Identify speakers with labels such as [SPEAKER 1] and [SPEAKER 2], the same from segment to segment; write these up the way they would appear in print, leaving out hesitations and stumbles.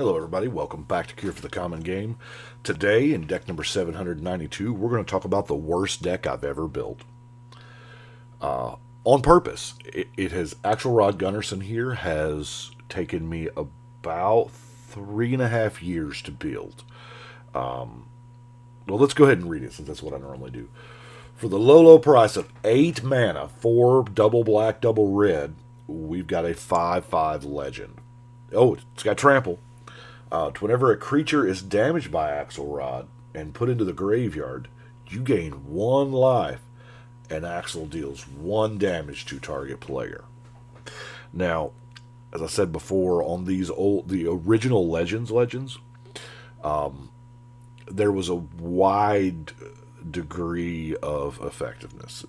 [SPEAKER 1] Hello everybody, welcome back to Cure for the Common Game. Today, in deck number 792, we're going to talk about the worst deck I've ever built. On purpose. It has, Axelrod Gunnarson here has taken me about 3.5 years to build. Well, let's go ahead and read it since that's what I normally do. For the low price of 8 mana, 4 double black, double red, we've got a 5/5 legend. Oh, it's got trample. Whenever a creature is damaged by Axelrod and put into the graveyard, you gain 1 life, and Axel deals 1 damage to target player. Now, as I said before, on the original Legends, there was a wide degree of effectiveness.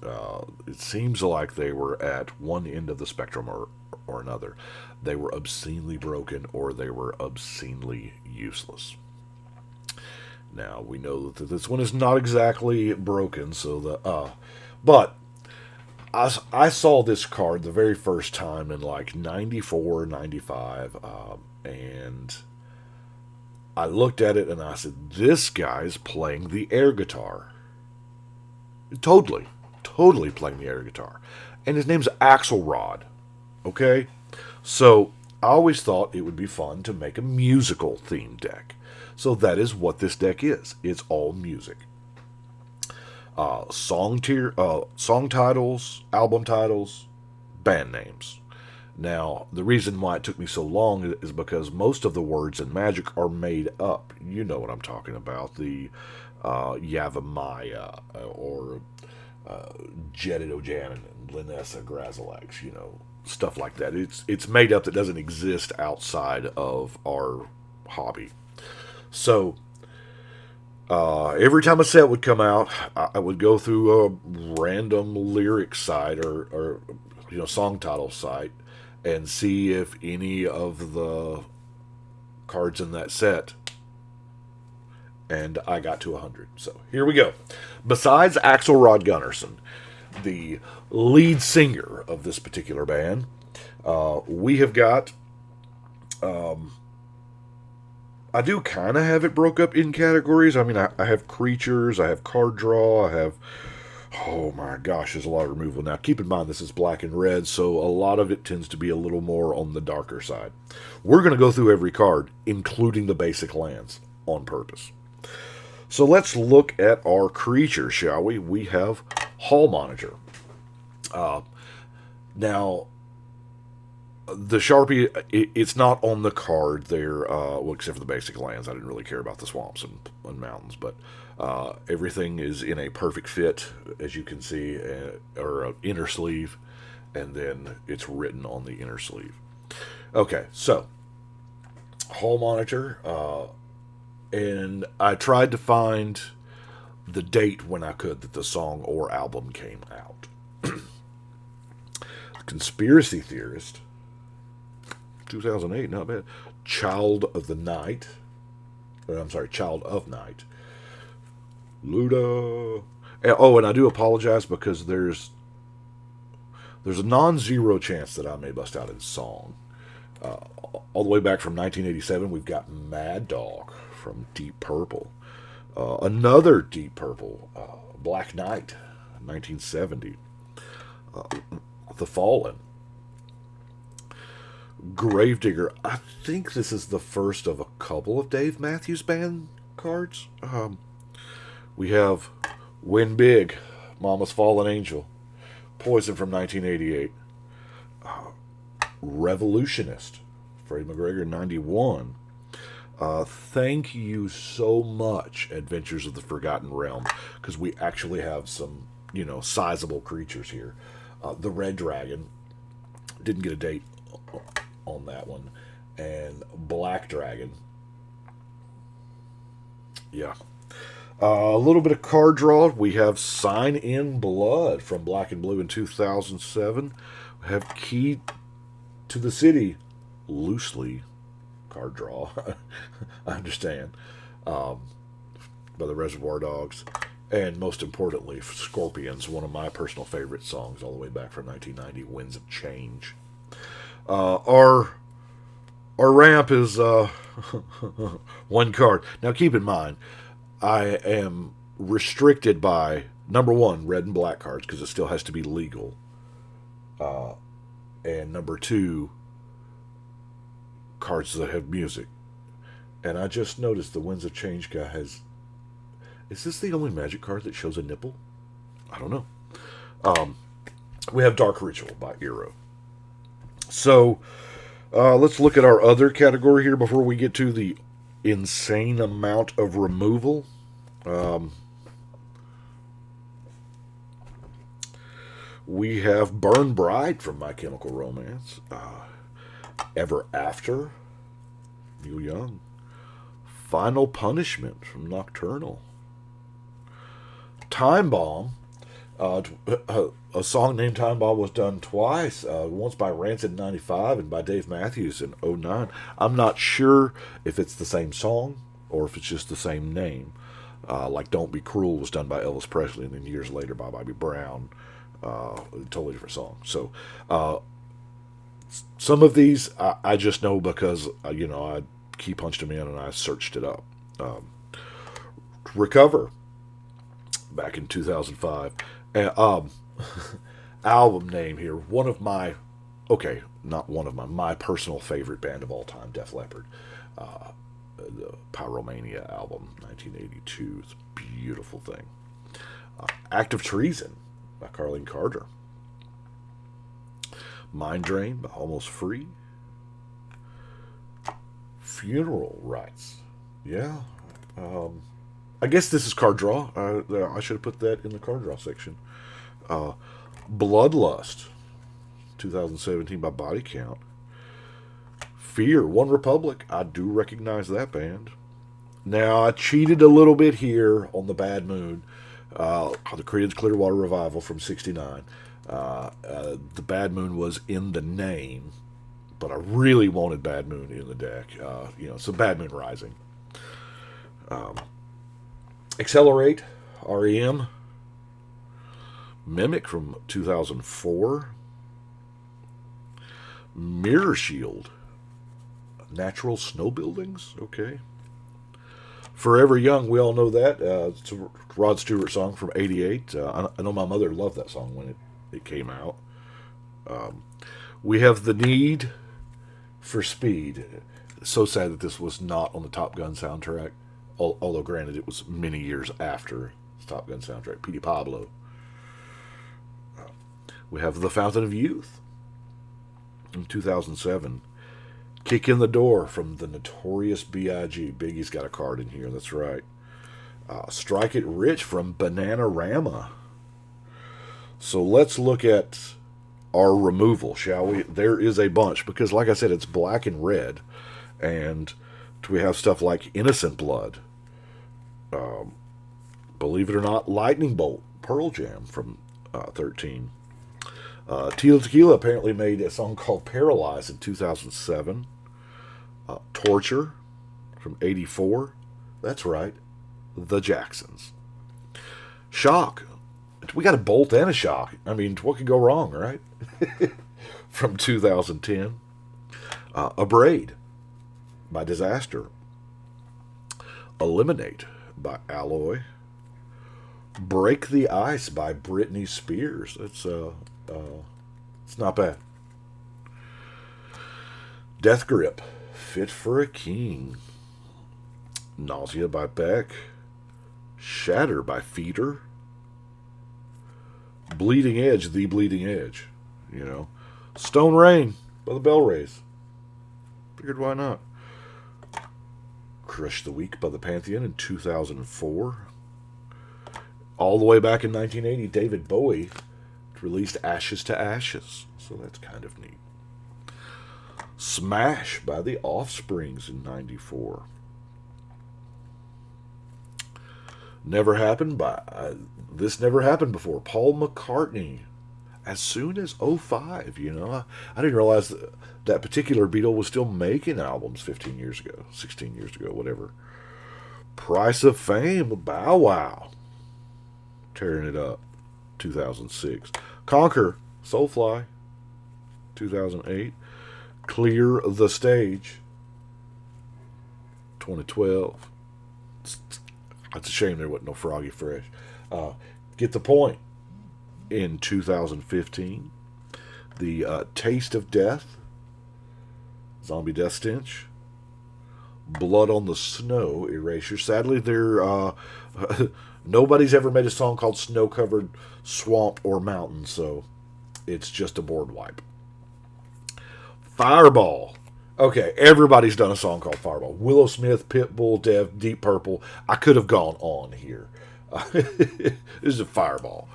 [SPEAKER 1] It seems like they were at one end of the spectrum or another. They were obscenely broken or they were obscenely useless. Now, we know that this one is not exactly broken, but I saw this card the very first time in like 94, 95, and I looked at it and I said, this guy's playing the air guitar. Totally playing the air guitar. And his name's Axelrod. Okay? So, I always thought it would be fun to make a musical themed deck. So that is what this deck is. It's all music. Song titles, album titles, band names. Now, the reason why it took me so long is because most of the words in Magic are made up. You know what I'm talking about. The Yavimaya or Jedid Ojanin and Linessa Grazilax, stuff like that. It's made up that doesn't exist outside of our hobby. So, every time a set would come out, I would go through a random lyric site or song title site and see if any of the cards in that set, and I got to 100. So here we go. Besides Axelrod Gunnarson, the lead singer of this particular band, we have got, I do kind of have it broke up in categories. I mean, I have creatures, I have card draw, I have, oh my gosh, there's a lot of removal. Now, keep in mind, this is black and red, so a lot of it tends to be a little more on the darker side. We're going to go through every card, including the basic lands, on purpose. So let's look at our creature, shall we? We have Hall Monitor. Now, the Sharpie, it's not on the card there, except for the basic lands. I didn't really care about the swamps and mountains, but everything is in a perfect fit, as you can see, or an inner sleeve, and then it's written on the inner sleeve. Okay, so, Hall Monitor, and I tried to find the date when I could that the song or album came out. Conspiracy Theorist, 2008, not bad. Child of Night. Luda. Oh, and I do apologize because there's a non-zero chance that I may bust out in song. All the way back from 1987, we've got Mad Dog from Deep Purple. Another Deep Purple, Black Knight, 1970. The Fallen. Gravedigger. I think this is the first of a couple of Dave Matthews Band cards. We have Win Big, Mama's Fallen Angel. Poison from 1988. Revolutionist, Freddie McGregor, 91. Thank you so much, Adventures of the Forgotten Realm, because we actually have some, sizable creatures here. The Red Dragon, didn't get a date on that one, and Black Dragon. Yeah. A little bit of card draw. We have Sign in Blood from Black and Blue in 2007. We have Key to the City, loosely card draw. I understand. By the Reservoir Dogs. And most importantly, Scorpions, one of my personal favorite songs all the way back from 1990, Winds of Change. Our ramp is One card. Now keep in mind, I am restricted by number one, red and black cards because it still has to be legal, and number two, cards that have music. And I just noticed the Winds of Change guy has. Is this the only Magic card that shows a nipple? I don't know. We have Dark Ritual by Eero. So let's look at our other category here before we get to the insane amount of removal. We have Burn Bride from My Chemical Romance. Ever After, Neil Young. Final Punishment from Nocturnal. Time Bomb. A song named Time Bomb was done twice. Once by Rancid in 95 and by Dave Matthews in 09. I'm not sure if it's the same song or if it's just the same name. Like Don't Be Cruel was done by Elvis Presley and then years later by Bobby Brown. Totally different song. So some of these I just know because, I key punched them in and I searched it up. Recover back in 2005. Album name here. My personal favorite band of all time, Def Leppard. The Pyromania album, 1982. It's a beautiful thing. Act of Treason by Carlene Carter. Mind Drain by Almost Free. Funeral Rites. Yeah. I guess this is card draw. I should have put that in the card draw section. Bloodlust, 2017 by Body Count. Fear, One Republic. I do recognize that band. Now, I cheated a little bit here on the Bad Moon. The Creedence Clearwater Revival from 69. The Bad Moon was in the name, but I really wanted Bad Moon in the deck. So Bad Moon Rising. Accelerate, REM. Mimic from 2004. Mirror Shield. Natural Snow Buildings. Okay. Forever Young, we all know that. It's a Rod Stewart song from 88. I know my mother loved that song when it came out. We have The Need for Speed. It's so sad that this was not on the Top Gun soundtrack. Although, granted, it was many years after the Top Gun soundtrack. Petey Pablo. We have The Fountain of Youth in 2007. Kick in the Door from the Notorious B.I.G. Biggie's got a card in here, that's right. Strike It Rich from Bananarama. So let's look at our removal, shall we? There is a bunch, because like I said, it's black and red. And we have stuff like Innocent Blood. Believe it or not, Lightning Bolt, Pearl Jam from 13. Tila Tequila apparently made a song called Paralyzed in 2007. Torture from 84. That's right. The Jacksons. Shock. We got a Bolt and a Shock. I mean, what could go wrong, right? From 2010. Abrade by Disaster. Eliminate by Alloy. Break the Ice by Britney Spears. It's not bad. Death Grip, Fit for a King. Nausea by Beck. Shatter by Feeder. Bleeding Edge, The Bleeding Edge. Stone Rain by the Bell Rays. Figured why not. Crush the Weak by the Pantheon in 2004. All the way back in 1980, David Bowie released Ashes to Ashes. So that's kind of neat. Smash by the Offsprings in 94. Never Happened by... this never happened before. Paul McCartney. As soon as 05, I didn't realize that particular Beatle was still making albums 15 years ago, 16 years ago, whatever. Price of Fame, Bow Wow. Tearing it up, 2006. Conquer, Soulfly, 2008. Clear the Stage, 2012. It's a shame there wasn't no Froggy Fresh. Get the point. In 2015, the Taste of Death, Zombie Death Stench, Blood on the Snow, Erasure. Sadly, nobody's ever made a song called Snow Covered Swamp or Mountain, so it's just a board wipe. Fireball. Okay, everybody's done a song called Fireball. Willow Smith, Pitbull, Dev, Deep Purple. I could have gone on here. This is a Fireball.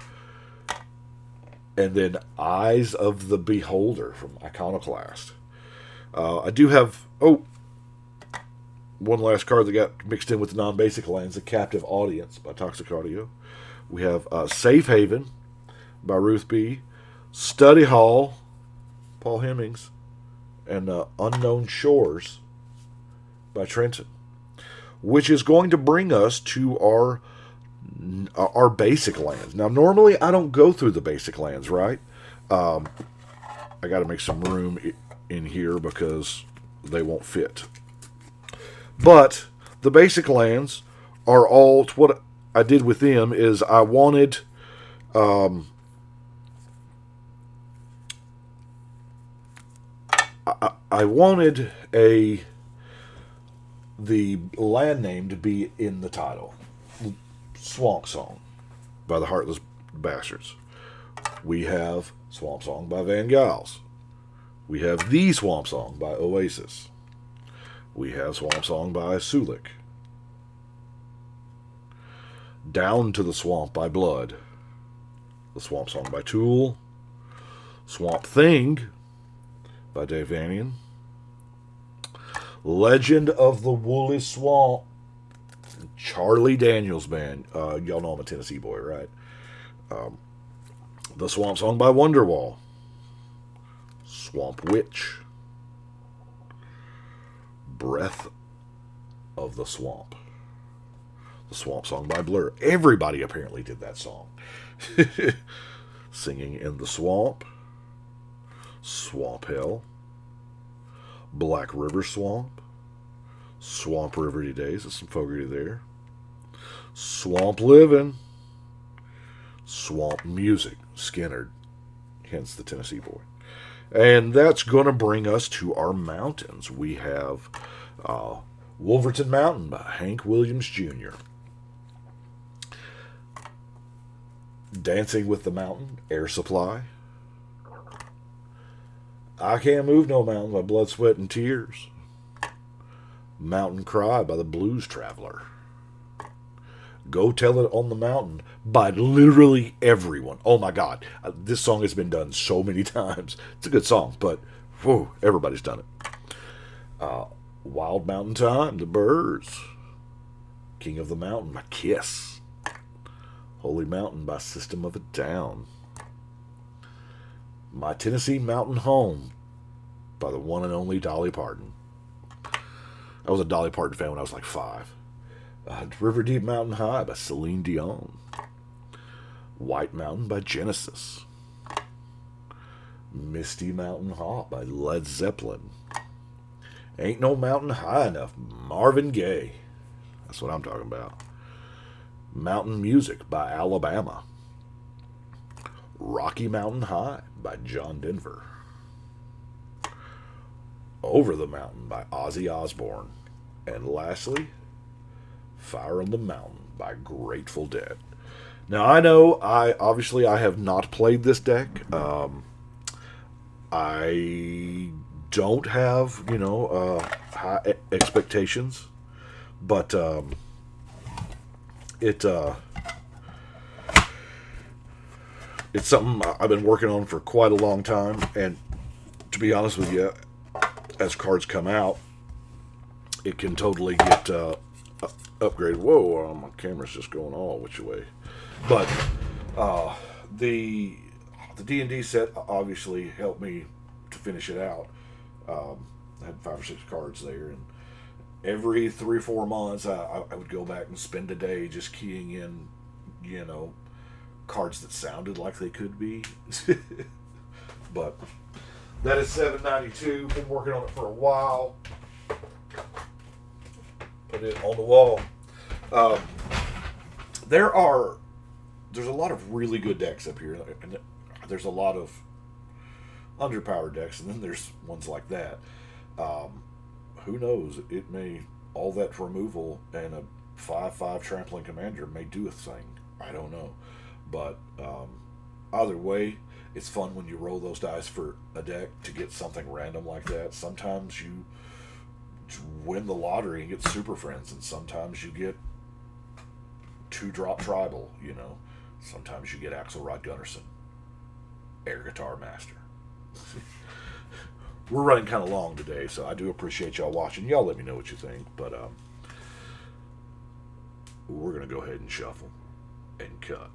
[SPEAKER 1] And then Eyes of the Beholder from Iconoclast. I do have, one last card that got mixed in with the non-basic lands, The Captive Audience by Toxic Audio. We have Safe Haven by Ruth B. Study Hall, Paul Hemmings. And Unknown Shores by Trenton. Which is going to bring us to our basic lands. Now, normally I don't go through the basic lands, right? I got to make some room in here because they won't fit. But the basic lands are all, what I did with them is I wanted I wanted the land name to be in the title. Swamp Song by the Heartless Bastards. We have Swamp Song by Van Giles. We have The Swamp Song by Oasis. We have Swamp Song by Sulik. Down to the Swamp by Blood. The Swamp Song by Tool. Swamp Thing by Dave Vanian. Legend of the Woolly Swamp, Charlie Daniels Band. Y'all know I'm a Tennessee boy, right? The Swamp Song by Wonderwall. Swamp Witch. Breath of the Swamp. The Swamp Song by Blur. Everybody apparently did that song. Singing in the Swamp. Swamp Hell. Black River Swamp. Swamp Riverty Days. There's some Fogarty there. Swamp Living. Swamp Music. Skinnerd. Hence the Tennessee boy. And that's going to bring us to our mountains. We have Wolverton Mountain by Hank Williams Jr. Dancing with the Mountain, Air Supply. I Can't Move No Mountain by Blood, Sweat, and Tears. Mountain Cry by the Blues Traveler. Go Tell It on the Mountain by literally everyone. Oh my God. This song has been done so many times. It's a good song, but whew, everybody's done it. Wild Mountain Time, The Birds. King of the Mountain by Kiss. Holy Mountain by System of a Down. My Tennessee Mountain Home by the one and only Dolly Parton. I was a Dolly Parton fan when I was like 5. River Deep Mountain High by Celine Dion. White Mountain by Genesis. Misty Mountain Hop by Led Zeppelin. Ain't No Mountain High Enough, Marvin Gaye. That's what I'm talking about. Mountain Music by Alabama. Rocky Mountain High by John Denver. Over the Mountain by Ozzy Osbourne. And lastly, Fire on the Mountain by Grateful Dead. Now, I know I have not played this deck. I don't have, high expectations. But it's something I've been working on for quite a long time. And to be honest with you, as cards come out, it can totally get upgraded. Whoa, my camera's just going all which way. But the D&D set obviously helped me to finish it out. I had 5 or 6 cards there, and every 3 or 4 months I would go back and spend a day just keying in, cards that sounded like they could be. But that is 792. Been working on it for a while. Put it on the wall. Um, there's a lot of really good decks up here, and there's a lot of underpowered decks, and then there's ones like that. Who knows? It may all that removal and a 5/5 trampling commander may do a thing. I don't know, but either way, it's fun when you roll those dice for a deck to get something random like that. Sometimes you win the lottery and get Super Friends, and sometimes you get 2-drop Tribal. Sometimes you get Axelrod Gunnarson, Air Guitar Master. We're running kind of long today, so I do appreciate y'all watching. Y'all let me know what you think, but we're going to go ahead and shuffle and cut.